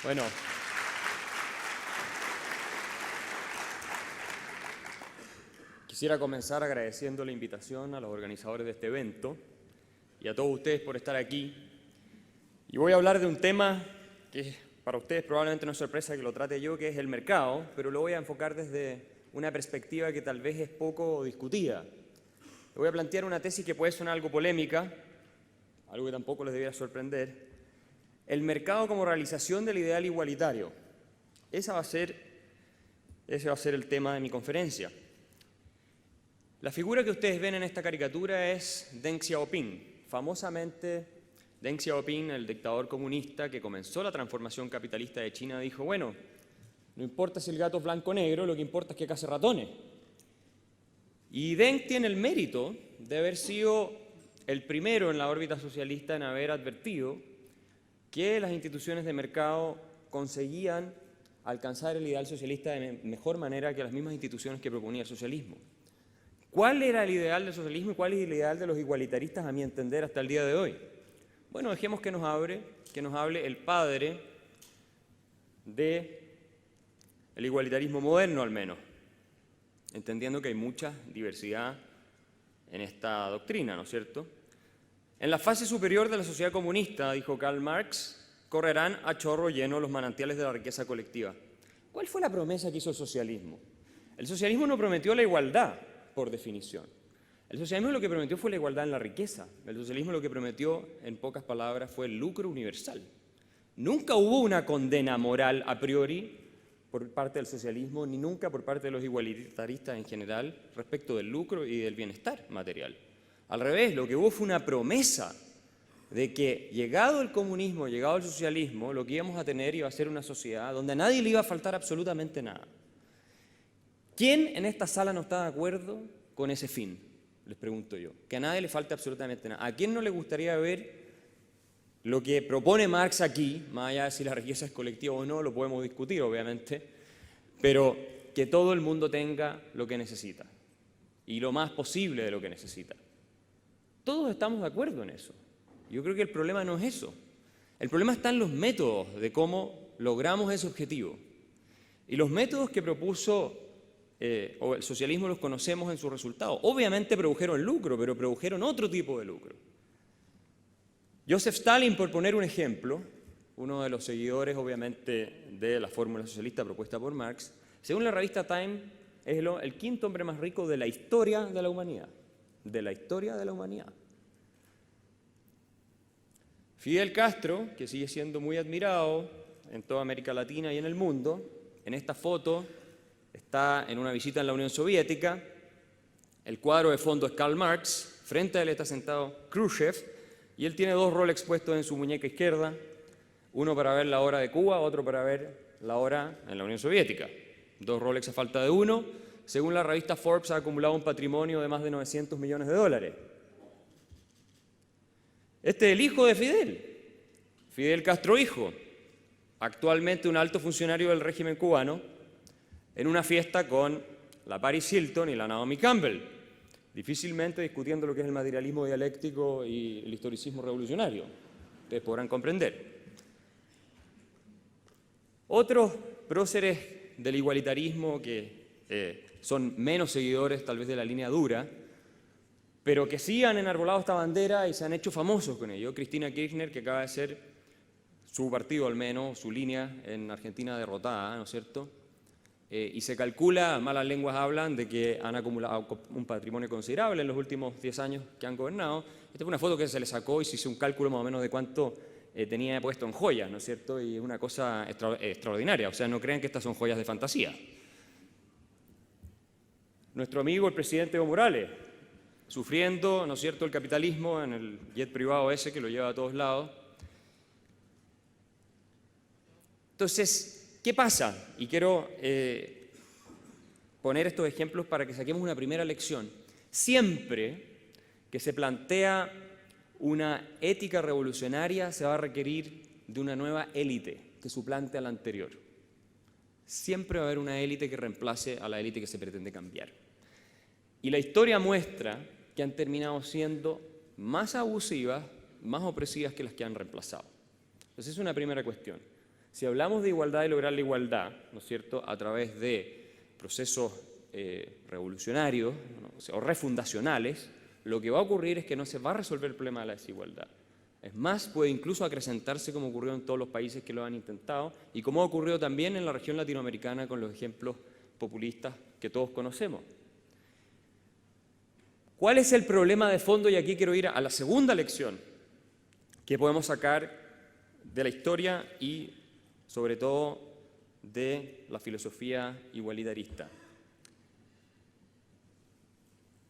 Bueno, quisiera comenzar agradeciendo la invitación a los organizadores de este evento y a todos ustedes por estar aquí. Y voy a hablar de un tema que para ustedes probablemente no es sorpresa que lo trate yo, que es el mercado, pero lo voy a enfocar desde una perspectiva que tal vez es poco discutida. Le voy a plantear una tesis que puede sonar algo polémica, algo que tampoco les debiera sorprender. El mercado como realización del ideal igualitario. Ese va a ser el tema de mi conferencia. La figura que ustedes ven en esta caricatura es Deng Xiaoping. Famosamente, Deng Xiaoping, el dictador comunista que comenzó la transformación capitalista de China, dijo, bueno, no importa si el gato es blanco o negro, lo que importa es que case ratones. Y Deng tiene el mérito de haber sido el primero en la órbita socialista en haber advertido que las instituciones de mercado conseguían alcanzar el ideal socialista de mejor manera que las mismas instituciones que proponía el socialismo. ¿Cuál era el ideal del socialismo y cuál es el ideal de los igualitaristas, a mi entender, hasta el día de hoy? Bueno, dejemos que nos hable el padre del igualitarismo moderno, al menos, entendiendo que hay mucha diversidad en esta doctrina, ¿no es cierto? En la fase superior de la sociedad comunista, dijo Karl Marx, correrán a chorro lleno los manantiales de la riqueza colectiva. ¿Cuál fue la promesa que hizo el socialismo? El socialismo no prometió la igualdad, por definición. El socialismo lo que prometió fue la igualdad en la riqueza. El socialismo lo que prometió, en pocas palabras, fue el lucro universal. Nunca hubo una condena moral a priori por parte del socialismo, ni nunca por parte de los igualitaristas en general, respecto del lucro y del bienestar material. Al revés, lo que hubo fue una promesa de que, llegado el comunismo, llegado el socialismo, lo que íbamos a tener iba a ser una sociedad donde a nadie le iba a faltar absolutamente nada. ¿Quién en esta sala no está de acuerdo con ese fin? Les pregunto yo. Que a nadie le falte absolutamente nada. ¿A quién no le gustaría ver lo que propone Marx aquí, más allá de si la riqueza es colectiva o no, lo podemos discutir, obviamente, pero que todo el mundo tenga lo que necesita y lo más posible de lo que necesita? Todos estamos de acuerdo en eso. Yo creo que el problema no es eso. El problema está en los métodos de cómo logramos ese objetivo. Y los métodos que propuso o el socialismo los conocemos en sus resultados. Obviamente produjeron lucro, pero produjeron otro tipo de lucro. Joseph Stalin, por poner un ejemplo, uno de los seguidores, obviamente, de la fórmula socialista propuesta por Marx, según la revista Time, es el quinto hombre más rico de la historia de la humanidad. De la historia de la humanidad. Fidel Castro, que sigue siendo muy admirado en toda América Latina y en el mundo, en esta foto está en una visita en la Unión Soviética, el cuadro de fondo es Karl Marx, frente a él está sentado Khrushchev, y él tiene dos Rolex puestos en su muñeca izquierda, uno para ver la hora de Cuba, otro para ver la hora en la Unión Soviética. Dos Rolex a falta de uno. Según la revista Forbes, ha acumulado un patrimonio de más de 900 millones de dólares. Este es el hijo de Fidel Castro hijo, actualmente un alto funcionario del régimen cubano, en una fiesta con la Paris Hilton y la Naomi Campbell, difícilmente discutiendo lo que es el materialismo dialéctico y el historicismo revolucionario. Ustedes podrán comprender. Otros próceres del igualitarismo que son menos seguidores tal vez de la línea dura, pero que sí han enarbolado esta bandera y se han hecho famosos con ello. Cristina Kirchner, que acaba de ser su partido al menos, su línea en Argentina derrotada, ¿no es cierto? Y se calcula, malas lenguas hablan, de que han acumulado un patrimonio considerable en los últimos 10 años que han gobernado. Esta fue una foto que se le sacó y se hizo un cálculo más o menos de cuánto tenía puesto en joyas, ¿no es cierto? Y es una cosa extraordinaria, o sea, no crean que estas son joyas de fantasía. Nuestro amigo, el presidente Evo Morales, sufriendo, ¿no es cierto?, el capitalismo en el jet privado ese que lo lleva a todos lados. Entonces, ¿qué pasa? Y quiero poner estos ejemplos para que saquemos una primera lección. Siempre que se plantea una ética revolucionaria, se va a requerir de una nueva élite que suplante a la anterior. Siempre va a haber una élite que reemplace a la élite que se pretende cambiar. Y la historia muestra que han terminado siendo más abusivas, más opresivas que las que han reemplazado. Entonces, es una primera cuestión. Si hablamos de igualdad y lograr la igualdad, ¿no es cierto?, a través de procesos revolucionarios, ¿no?, o refundacionales, lo que va a ocurrir es que no se va a resolver el problema de la desigualdad. Es más, puede incluso acrecentarse como ocurrió en todos los países que lo han intentado y como ha ocurrido también en la región latinoamericana con los ejemplos populistas que todos conocemos. ¿Cuál es el problema de fondo? Y aquí quiero ir a la segunda lección que podemos sacar de la historia y sobre todo de la filosofía igualitarista.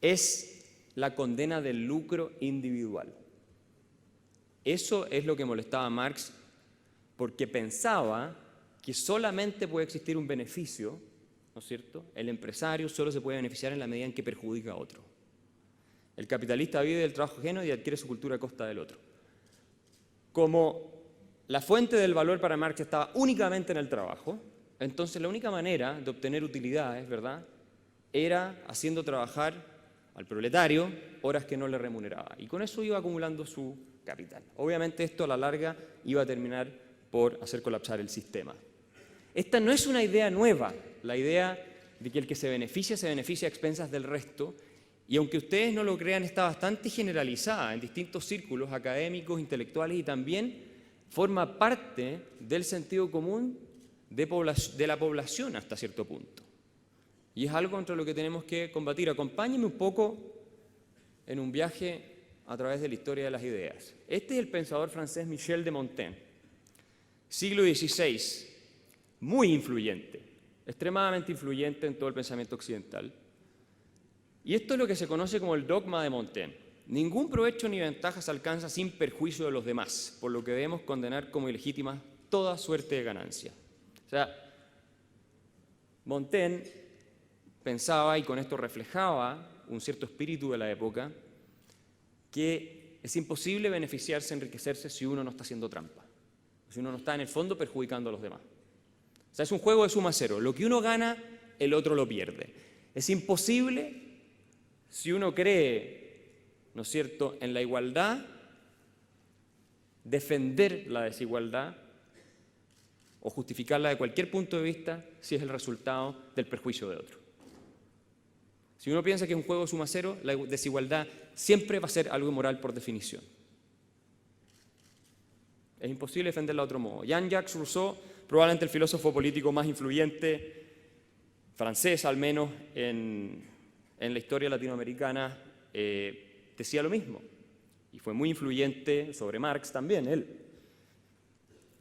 Es la condena del lucro individual. Eso es lo que molestaba a Marx, porque pensaba que solamente puede existir un beneficio, ¿no es cierto? El empresario solo se puede beneficiar en la medida en que perjudica a otro. El capitalista vive del trabajo ajeno y adquiere su cultura a costa del otro. Como la fuente del valor para Marx estaba únicamente en el trabajo, entonces la única manera de obtener utilidades, ¿verdad?, era haciendo trabajar al proletario horas que no le remuneraba. Y con eso iba acumulando su capital. Obviamente esto a la larga iba a terminar por hacer colapsar el sistema. Esta no es una idea nueva, la idea de que el que se beneficia a expensas del resto, y aunque ustedes no lo crean, está bastante generalizada en distintos círculos académicos, intelectuales, y también forma parte del sentido común de la población hasta cierto punto. Y es algo contra lo que tenemos que combatir. Acompáñenme un poco en un viaje a través de la historia de las ideas. Este es el pensador francés Michel de Montaigne, siglo XVI, muy influyente, extremadamente influyente en todo el pensamiento occidental. Y esto es lo que se conoce como el dogma de Montaigne. Ningún provecho ni ventaja se alcanza sin perjuicio de los demás, por lo que debemos condenar como ilegítima toda suerte de ganancia. O sea, Montaigne pensaba, y con esto reflejaba un cierto espíritu de la época, que es imposible beneficiarse, enriquecerse si uno no está haciendo trampa, si uno no está en el fondo perjudicando a los demás. O sea, es un juego de suma cero. Lo que uno gana, el otro lo pierde. Es imposible, si uno cree, ¿no es cierto?, en la igualdad, defender la desigualdad o justificarla de cualquier punto de vista si es el resultado del perjuicio de otro. Si uno piensa que es un juego de suma cero, la desigualdad siempre va a ser algo inmoral por definición. Es imposible defenderla de otro modo. Jean-Jacques Rousseau, probablemente el filósofo político más influyente, francés al menos, en la historia latinoamericana, decía lo mismo. Y fue muy influyente sobre Marx también, él.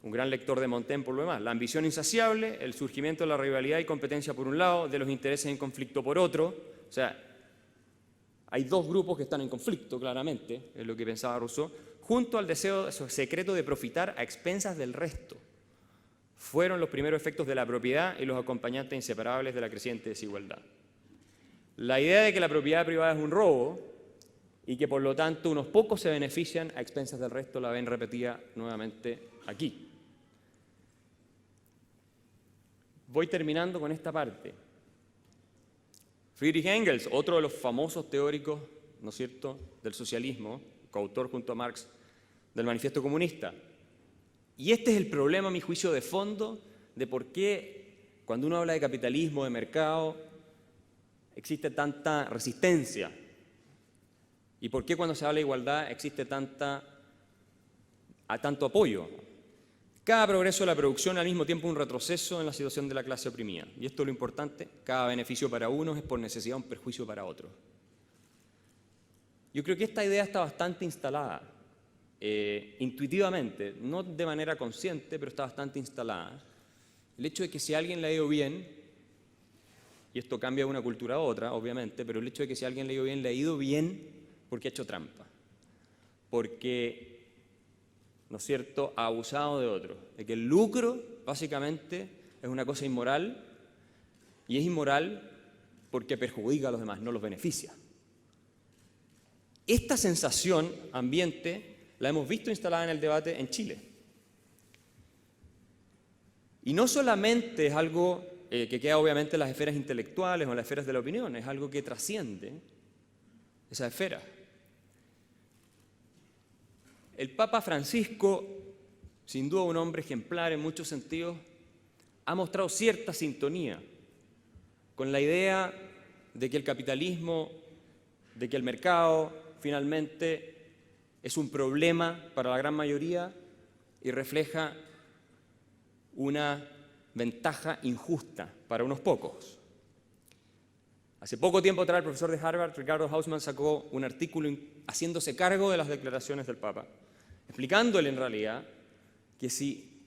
Un gran lector de Montaigne por lo demás. La ambición insaciable, el surgimiento de la rivalidad y competencia por un lado, de los intereses en conflicto por otro. O sea, hay dos grupos que están en conflicto, claramente, es lo que pensaba Rousseau, junto al deseo secreto de profitar a expensas del resto. Fueron los primeros efectos de la propiedad y los acompañantes inseparables de la creciente desigualdad. La idea de que la propiedad privada es un robo y que por lo tanto unos pocos se benefician a expensas del resto la ven repetida nuevamente aquí. Voy terminando con esta parte. Friedrich Engels, otro de los famosos teóricos, ¿no es cierto?, del socialismo, coautor junto a Marx del Manifiesto Comunista. Y este es el problema, a mi juicio, de fondo de por qué cuando uno habla de capitalismo, de mercado, existe tanta resistencia. Y por qué cuando se habla de igualdad existe tanto apoyo. Cada progreso de la producción al mismo tiempo un retroceso en la situación de la clase oprimida. Y esto es lo importante, cada beneficio para unos es por necesidad un perjuicio para otros. Yo creo que esta idea está bastante instalada, intuitivamente, no de manera consciente, pero está bastante instalada. El hecho de que si a alguien le ha ido bien, y esto cambia de una cultura a otra, obviamente, pero el hecho de que si a alguien le ha ido bien porque ha hecho trampa, porque, ¿no es cierto?, ha abusado de otro, de que el lucro básicamente es una cosa inmoral, y es inmoral porque perjudica a los demás, no los beneficia. Esta sensación ambiente la hemos visto instalada en el debate en Chile. Y no solamente es algo que queda obviamente en las esferas intelectuales o en las esferas de la opinión, es algo que trasciende esa esfera. El Papa Francisco sin duda un hombre ejemplar en muchos sentidos, ha mostrado cierta sintonía con la idea de que el capitalismo, de que el mercado finalmente es un problema para la gran mayoría y refleja una ventaja injusta para unos pocos. Hace poco tiempo atrás, el profesor de Harvard, Ricardo Hausmann, sacó un artículo haciéndose cargo de las declaraciones del Papa, explicándole en realidad que si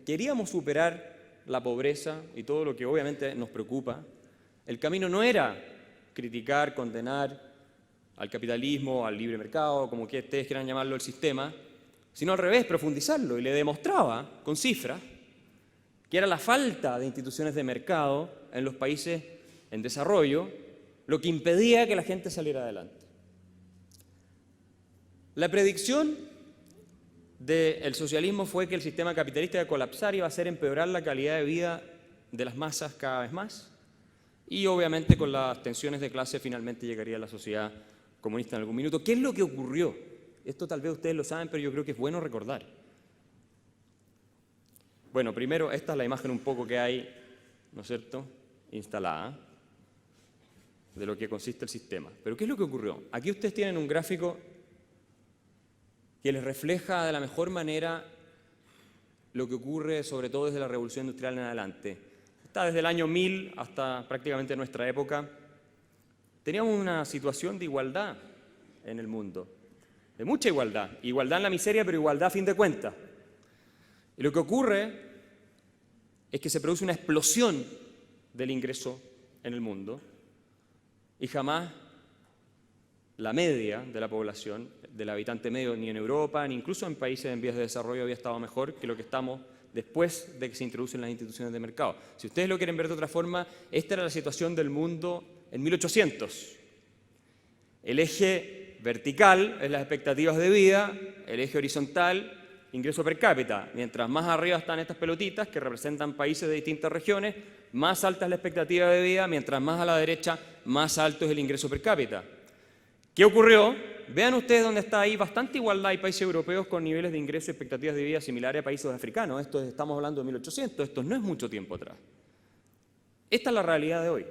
queríamos superar la pobreza y todo lo que obviamente nos preocupa, el camino no era criticar, condenar al capitalismo, al libre mercado, como que ustedes quieran llamarlo, el sistema, sino al revés, profundizarlo. Y le demostraba con cifras que era la falta de instituciones de mercado en los países en desarrollo lo que impedía que la gente saliera adelante. La predicción del socialismo fue que el sistema capitalista iba a colapsar y iba a hacer empeorar la calidad de vida de las masas cada vez más, y obviamente con las tensiones de clase finalmente llegaría a la sociedad comunista en algún minuto. ¿Qué es lo que ocurrió? Esto tal vez ustedes lo saben, pero yo creo que es bueno recordar. Bueno, primero, esta es la imagen un poco que hay, ¿no es cierto?, instalada, de lo que consiste el sistema. Pero ¿qué es lo que ocurrió? Aquí ustedes tienen un gráfico que les refleja de la mejor manera lo que ocurre, sobre todo desde la Revolución Industrial en adelante. Está desde el año 1000 hasta prácticamente nuestra época. Teníamos una situación de igualdad en el mundo, de mucha igualdad. Igualdad en la miseria, pero igualdad a fin de cuentas. Y lo que ocurre es que se produce una explosión del ingreso en el mundo y jamás la media de la población, del habitante medio, ni en Europa, ni incluso en países en vías de desarrollo había estado mejor que lo que estamos después de que se introducen las instituciones de mercado. Si ustedes lo quieren ver de otra forma, esta era la situación del mundo en 1800. El eje vertical es las expectativas de vida, el eje horizontal, ingreso per cápita. Mientras más arriba están estas pelotitas, que representan países de distintas regiones, más alta es la expectativa de vida, mientras más a la derecha, más alto es el ingreso per cápita. ¿Qué ocurrió? Vean ustedes dónde está ahí bastante igualdad. Hay países europeos con niveles de ingreso y expectativas de vida similares a países africanos. Esto estamos hablando de 1800, esto no es mucho tiempo atrás. Esta es la realidad de hoy.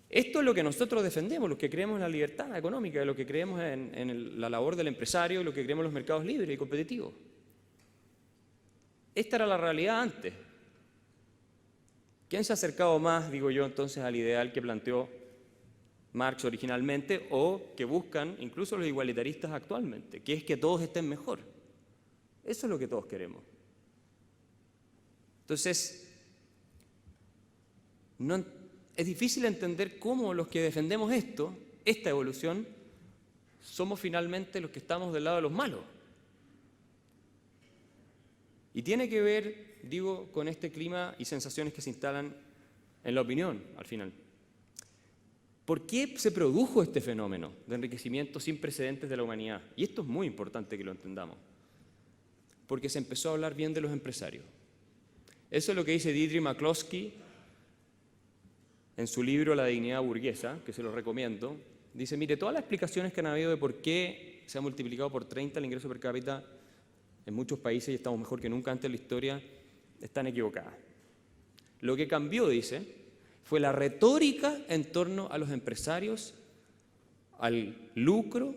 Esto es lo que nosotros defendemos, los que creemos en la libertad económica, lo que creemos en la labor del empresario, lo que creemos en los mercados libres y competitivos. Esta era la realidad antes. ¿Quién se ha acercado más, digo yo, entonces al ideal que planteó Marx originalmente o que buscan incluso los igualitaristas actualmente, que es que todos estén mejor? Eso es lo que todos queremos. Entonces, es difícil entender cómo los que defendemos esta evolución, somos finalmente los que estamos del lado de los malos. Y tiene que ver, digo, con este clima y sensaciones que se instalan en la opinión, al final. ¿Por qué se produjo este fenómeno de enriquecimiento sin precedentes de la humanidad? Y esto es muy importante que lo entendamos. Porque se empezó a hablar bien de los empresarios. Eso es lo que dice Deirdre McCloskey en su libro La dignidad burguesa, que se lo recomiendo. Dice, mire, todas las explicaciones que han habido de por qué se ha multiplicado por 30 el ingreso per cápita en muchos países y estamos mejor que nunca antes en la historia, están equivocadas. Lo que cambió, dice, fue la retórica en torno a los empresarios, al lucro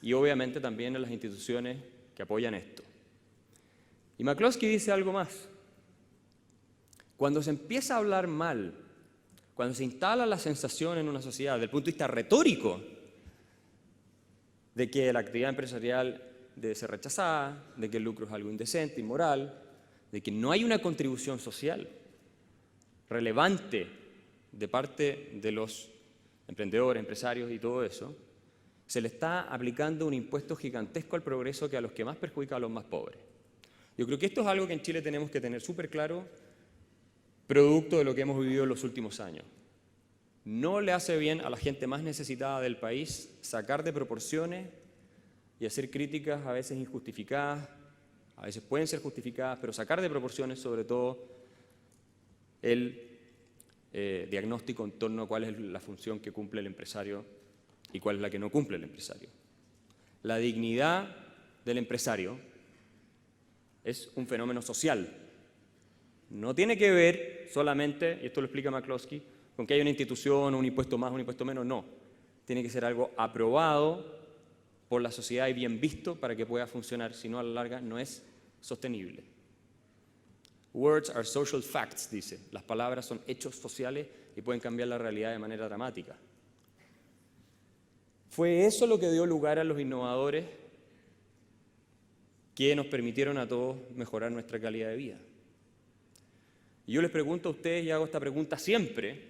y obviamente también a las instituciones que apoyan esto. Y McCloskey dice algo más. Cuando se empieza a hablar mal, cuando se instala la sensación en una sociedad, desde el punto de vista retórico, de que la actividad empresarial debe ser rechazada, de que el lucro es algo indecente, inmoral, de que no hay una contribución social relevante de parte de los emprendedores, empresarios y todo eso, se le está aplicando un impuesto gigantesco al progreso que a los que más perjudica a los más pobres. Yo creo que esto es algo que en Chile tenemos que tener súper claro, producto de lo que hemos vivido en los últimos años. No le hace bien a la gente más necesitada del país sacar de proporciones y hacer críticas a veces injustificadas, a veces pueden ser justificadas, pero sacar de proporciones sobre todo el diagnóstico en torno a cuál es la función que cumple el empresario y cuál es la que no cumple el empresario. La dignidad del empresario es un fenómeno social. No tiene que ver solamente, y esto lo explica McCloskey, con que haya una institución, un impuesto más, un impuesto menos, no. Tiene que ser algo aprobado por la sociedad y bien visto para que pueda funcionar, si no a la larga no es sostenible. Words are social facts, dice. Las palabras son hechos sociales y pueden cambiar la realidad de manera dramática. Fue eso lo que dio lugar a los innovadores que nos permitieron a todos mejorar nuestra calidad de vida. Y yo les pregunto a ustedes, y hago esta pregunta siempre,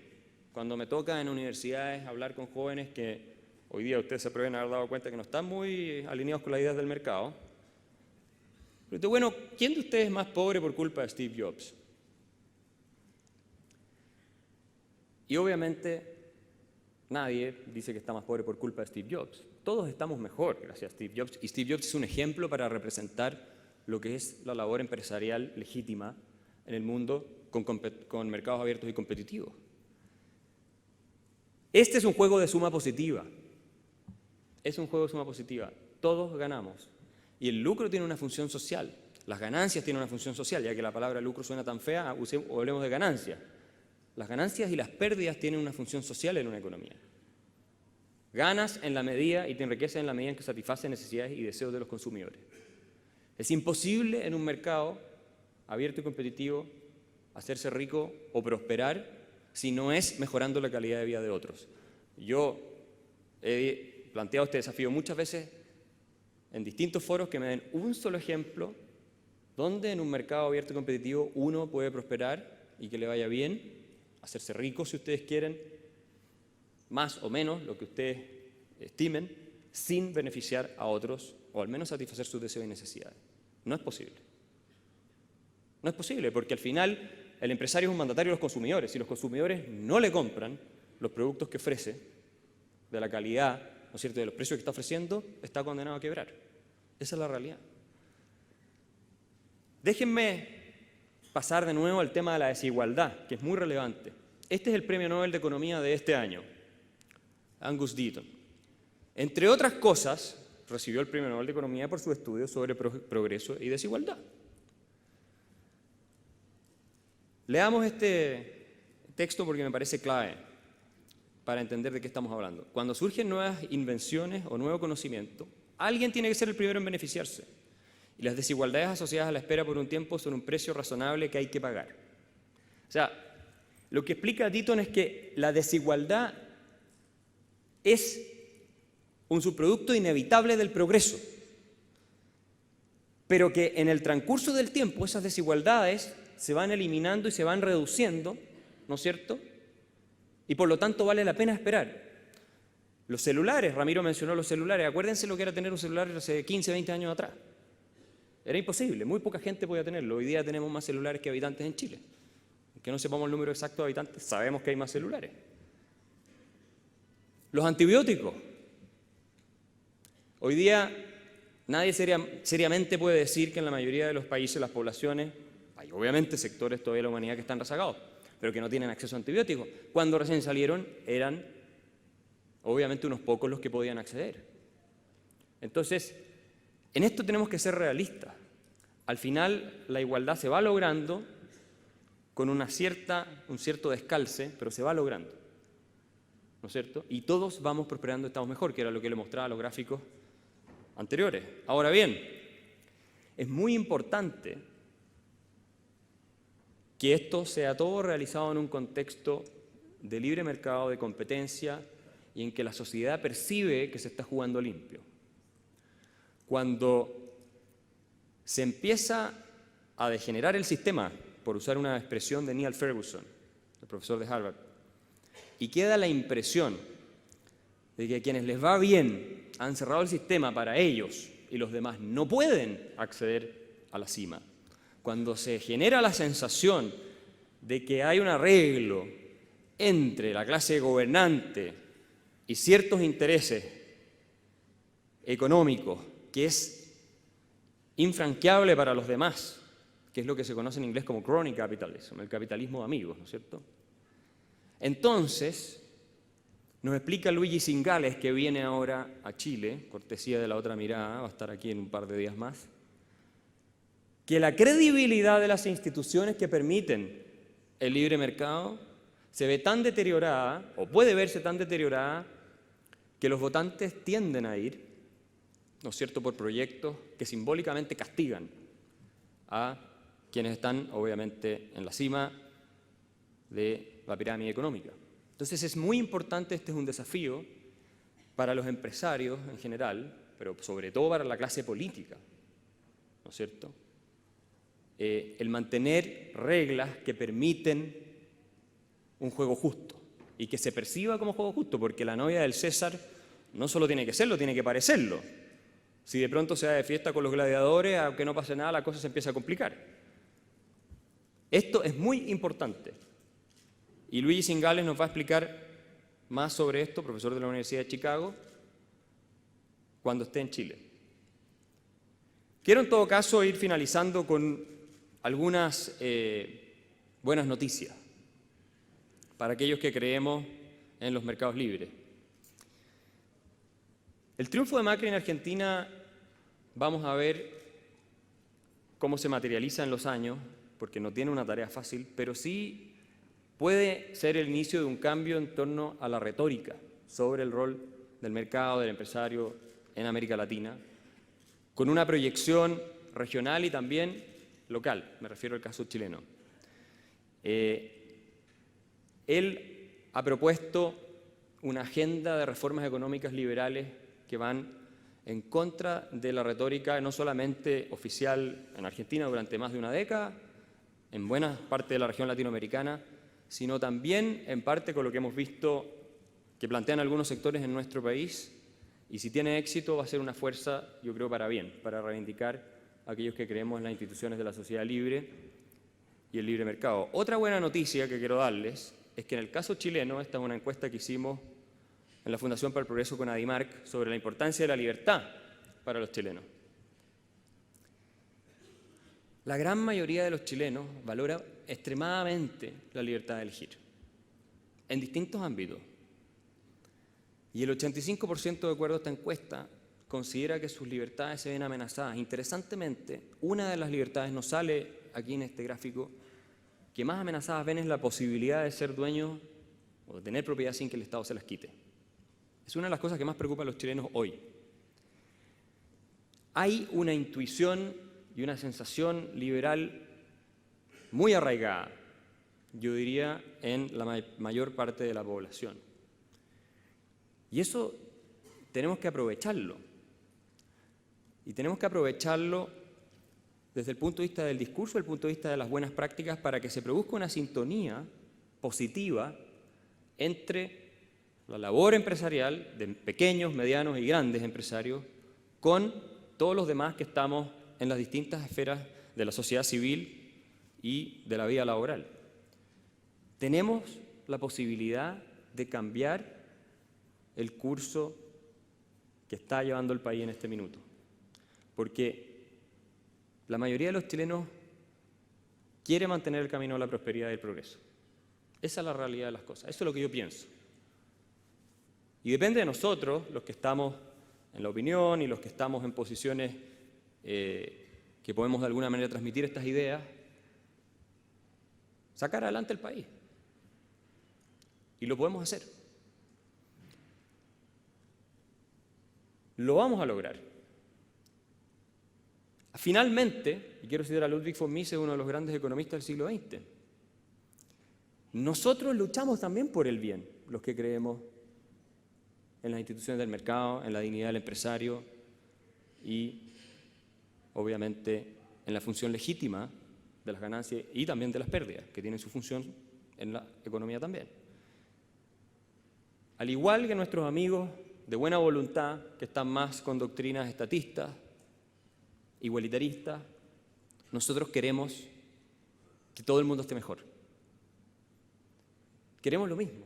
cuando me toca en universidades hablar con jóvenes que hoy día ustedes se pueden haber dado cuenta que no están muy alineados con las ideas del mercado. Pero bueno, ¿quién de ustedes es más pobre por culpa de Steve Jobs? Y obviamente nadie dice que está más pobre por culpa de Steve Jobs. Todos estamos mejor gracias a Steve Jobs. Y Steve Jobs es un ejemplo para representar lo que es la labor empresarial legítima en el mundo con mercados abiertos y competitivos. Este es un juego de suma positiva. Es un juego de suma positiva. Todos ganamos. Y el lucro tiene una función social. Las ganancias tienen una función social, ya que la palabra lucro suena tan fea, hablemos de ganancias. Las ganancias y las pérdidas tienen una función social en una economía. Ganas en la medida y te enriqueces en la medida en que satisface necesidades y deseos de los consumidores. Es imposible en un mercado abierto y competitivo hacerse rico o prosperar si no es mejorando la calidad de vida de otros. Yo he planteado este desafío muchas veces en distintos foros que me den un solo ejemplo donde en un mercado abierto y competitivo uno puede prosperar y que le vaya bien, hacerse rico si ustedes quieren, más o menos lo que ustedes estimen, sin beneficiar a otros o al menos satisfacer sus deseos y necesidades. No es posible. No es posible porque al final el empresario es un mandatario de los consumidores. Si los consumidores no le compran los productos que ofrece, de la calidad, ¿no es cierto?, de los precios que está ofreciendo, está condenado a quebrar. Esa es la realidad. Déjenme pasar de nuevo al tema de la desigualdad, que es muy relevante. Este es el Premio Nobel de Economía de este año, Angus Deaton. Entre otras cosas, recibió el Premio Nobel de Economía por su estudio sobre progreso y desigualdad. Leamos este texto porque me parece clave para entender de qué estamos hablando. Cuando surgen nuevas invenciones o nuevo conocimiento, alguien tiene que ser el primero en beneficiarse. Y las desigualdades asociadas a la espera por un tiempo son un precio razonable que hay que pagar. O sea, lo que explica Deaton es que la desigualdad es un subproducto inevitable del progreso, pero que en el transcurso del tiempo esas desigualdades se van eliminando y se van reduciendo, ¿no es cierto? Y por lo tanto vale la pena esperar. Los celulares, Ramiro mencionó los celulares, acuérdense lo que era tener un celular hace 15, 20 años atrás. Era imposible, muy poca gente podía tenerlo. Hoy día tenemos más celulares que habitantes en Chile. Aunque no sepamos el número exacto de habitantes, sabemos que hay más celulares. Los antibióticos. Hoy día nadie seriamente puede decir que en la mayoría de los países las poblaciones, hay obviamente sectores todavía de la humanidad que están rezagados, pero que no tienen acceso a antibióticos. Cuando recién salieron eran obviamente unos pocos los que podían acceder. Entonces, en esto tenemos que ser realistas. Al final la igualdad se va logrando con un cierto descalce, pero se va logrando, ¿no es cierto? Y todos vamos prosperando, estamos mejor, que era lo que le mostraba a los gráficos anteriores. Ahora bien, es muy importante que esto sea todo realizado en un contexto de libre mercado, de competencia y en que la sociedad percibe que se está jugando limpio. Cuando se empieza a degenerar el sistema, por usar una expresión de Neil Ferguson, el profesor de Harvard, y queda la impresión de que a quienes les va bien han cerrado el sistema para ellos y los demás no pueden acceder a la cima. Cuando se genera la sensación de que hay un arreglo entre la clase gobernante y ciertos intereses económicos que es infranqueable para los demás, que es lo que se conoce en inglés como crony capitalism, el capitalismo de amigos, ¿no es cierto? Entonces, nos explica Luigi Zingales, que viene ahora a Chile, cortesía de La Otra Mirada, va a estar aquí en un par de días más, que la credibilidad de las instituciones que permiten el libre mercado se ve tan deteriorada, o puede verse tan deteriorada, que los votantes tienden a ir, ¿no es cierto?, por proyectos que simbólicamente castigan a quienes están, obviamente, en la cima de la pirámide económica. Entonces es muy importante, este es un desafío para los empresarios en general, pero sobre todo para la clase política, ¿no es cierto?, el mantener reglas que permiten un juego justo y que se perciba como juego justo, porque la novia del César no solo tiene que serlo, tiene que parecerlo. Si de pronto se va de fiesta con los gladiadores, aunque no pase nada, la cosa se empieza a complicar. Esto es muy importante. Y Luigi Zingales nos va a explicar más sobre esto, profesor de la Universidad de Chicago, cuando esté en Chile. Quiero en todo caso ir finalizando con algunas buenas noticias para aquellos que creemos en los mercados libres. El triunfo de Macri en Argentina, vamos a ver cómo se materializa en los años, porque no tiene una tarea fácil, pero sí puede ser el inicio de un cambio en torno a la retórica sobre el rol del mercado, del empresario en América Latina, con una proyección regional y también local, me refiero al caso chileno. Él ha propuesto una agenda de reformas económicas liberales que van en contra de la retórica no solamente oficial en Argentina durante más de una década, en buena parte de la región latinoamericana, sino también en parte con lo que hemos visto que plantean algunos sectores en nuestro país, y si tiene éxito va a ser una fuerza, yo creo, para bien, para reivindicar a aquellos que creemos en las instituciones de la sociedad libre y el libre mercado. Otra buena noticia que quiero darles es que en el caso chileno, esta es una encuesta que hicimos en la Fundación para el Progreso con Adimark sobre la importancia de la libertad para los chilenos. La gran mayoría de los chilenos valora extremadamente la libertad de elegir, en distintos ámbitos. Y el 85% de acuerdo a esta encuesta considera que sus libertades se ven amenazadas. Interesantemente, una de las libertades no sale aquí en este gráfico, que más amenazadas ven es la posibilidad de ser dueños o de tener propiedad sin que el Estado se las quite. Es una de las cosas que más preocupa a los chilenos hoy. Hay una intuición y una sensación liberal muy arraigada, yo diría, en la mayor parte de la población. Y eso tenemos que aprovecharlo. Y tenemos que aprovecharlo desde el punto de vista del discurso, desde el punto de vista de las buenas prácticas, para que se produzca una sintonía positiva entre la labor empresarial de pequeños, medianos y grandes empresarios con todos los demás que estamos en las distintas esferas de la sociedad civil y de la vida laboral. Tenemos la posibilidad de cambiar el curso que está llevando el país en este minuto, porque la mayoría de los chilenos quiere mantener el camino a la prosperidad y el progreso. Esa es la realidad de las cosas, eso es lo que yo pienso. Y depende de nosotros, los que estamos en la opinión y los que estamos en posiciones que podemos de alguna manera transmitir estas ideas, sacar adelante el país. Y lo podemos hacer. Lo vamos a lograr. Finalmente, y quiero citar a Ludwig von Mises, uno de los grandes economistas del siglo XX, nosotros luchamos también por el bien, los que creemos en las instituciones del mercado, en la dignidad del empresario y, obviamente, en la función legítima de las ganancias y también de las pérdidas, que tienen su función en la economía también. Al igual que nuestros amigos de buena voluntad, que están más con doctrinas estatistas, igualitaristas, nosotros queremos que todo el mundo esté mejor. Queremos lo mismo.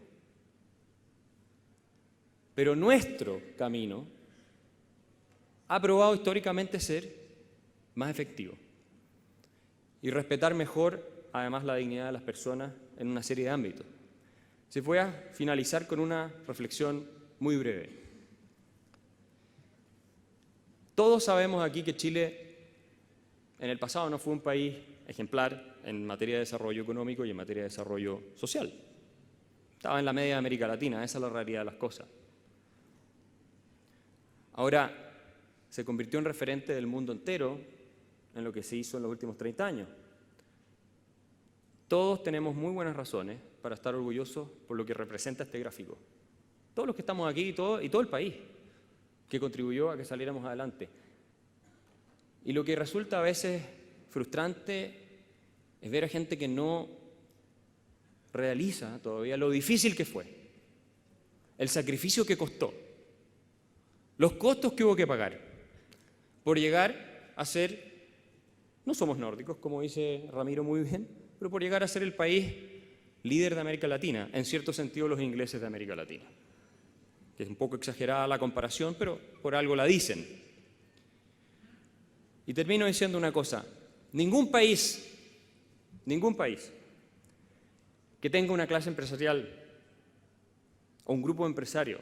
Pero nuestro camino ha probado históricamente ser más efectivo y respetar mejor, además, la dignidad de las personas en una serie de ámbitos. Se voy a finalizar con una reflexión muy breve. Todos sabemos aquí que Chile en el pasado no fue un país ejemplar en materia de desarrollo económico y en materia de desarrollo social. Estaba en la media de América Latina, esa es la realidad de las cosas. Ahora se convirtió en referente del mundo entero en lo que se hizo en los últimos 30 años. Todos tenemos muy buenas razones para estar orgullosos por lo que representa este gráfico. Todos los que estamos aquí y todo el país que contribuyó a que saliéramos adelante. Y lo que resulta a veces frustrante es ver a gente que no realiza todavía lo difícil que fue, el sacrificio que costó, los costos que hubo que pagar por llegar a ser, no somos nórdicos, como dice Ramiro muy bien, pero por llegar a ser el país líder de América Latina, en cierto sentido los ingleses de América Latina. Que es un poco exagerada la comparación, pero por algo la dicen. Y termino diciendo una cosa, ningún país que tenga una clase empresarial o un grupo de empresarios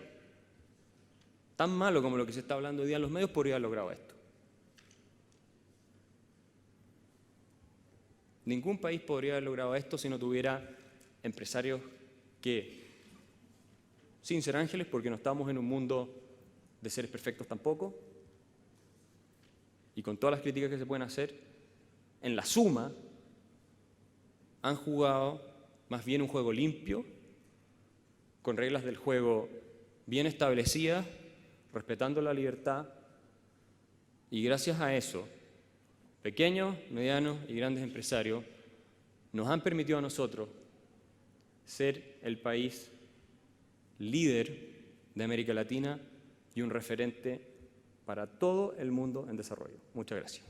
tan malo como lo que se está hablando hoy día en los medios podría haber logrado esto. Ningún país podría haber logrado esto si no tuviera empresarios que, sin ser ángeles, porque no estamos en un mundo de seres perfectos tampoco, y con todas las críticas que se pueden hacer, en la suma, han jugado más bien un juego limpio, con reglas del juego bien establecidas, respetando la libertad, y gracias a eso, pequeños, medianos y grandes empresarios nos han permitido a nosotros ser el país líder de América Latina y un referente para todo el mundo en desarrollo. Muchas gracias.